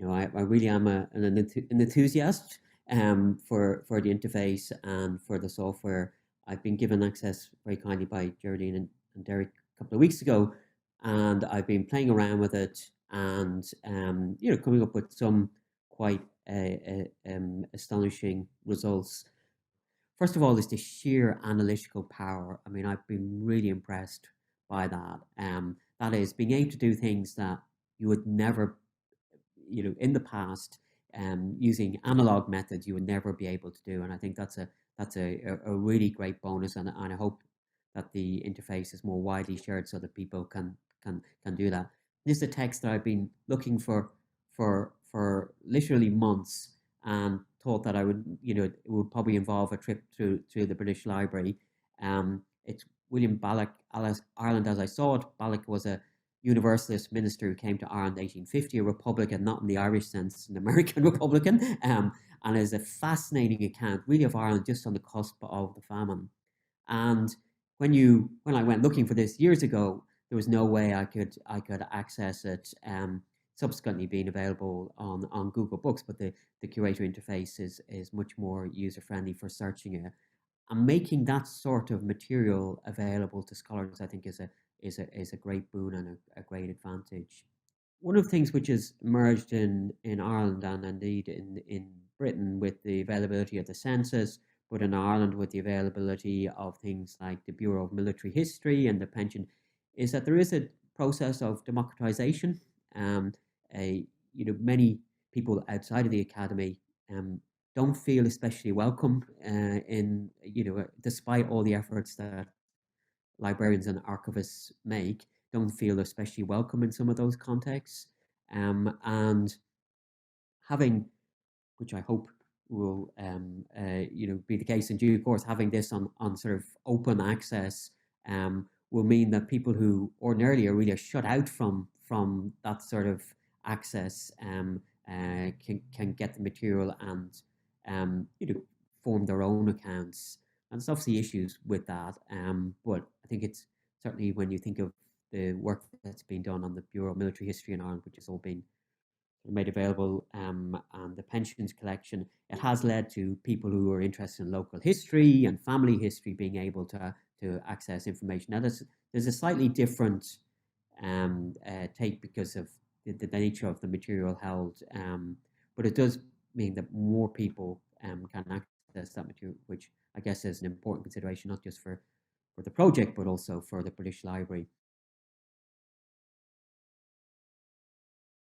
I really am an enthusiast for the interface and for the software. I've been given access very kindly by Geraldine and Derek a couple of weeks ago, and I've been playing around with it and coming up with some quite astonishing results. First of all, is the sheer analytical power. I mean, I've been really impressed by that. That is being able to do things that you would never, in the past, using analog methods, you would never be able to do. And I think that's a really great bonus. And I hope that the interface is more widely shared so that people can do that. This is a text that I've been looking for literally months, and thought that I would, it would probably involve a trip to the British Library. It's William Balloch, Ireland as I Saw It. Balloch was a Universalist minister who came to Ireland in 1850, a Republican, not in the Irish sense, an American Republican, and is a fascinating account, really, of Ireland just on the cusp of the famine. And when I went looking for this years ago, there was no way I could access it. Subsequently being available on Google Books, but the Curatr interface is much more user friendly for searching it. And making that sort of material available to scholars, I think, is a great boon and a great advantage. One of the things which has emerged in Ireland, and indeed in Britain, with the availability of the census, but in Ireland with the availability of things like the Bureau of Military History and the pension, is that there is a process of democratization. Many people outside of the academy don't feel especially welcome despite all the efforts that librarians and archivists make, don't feel especially welcome in some of those contexts. And having, which I hope will be the case in due course, having this on sort of open access will mean that people who ordinarily are really shut out from that sort of access can get the material and form their own accounts. And there's obviously issues with that, but I think it's certainly, when you think of the work that's been done on the Bureau of Military History in Ireland, which has all been made available, and the pensions collection, it has led to people who are interested in local history and family history being able to access information. Now, there's a slightly different take because of the nature of the material held, but it does mean that more people can access that material, which I guess is an important consideration, not just for the project, but also for the British Library.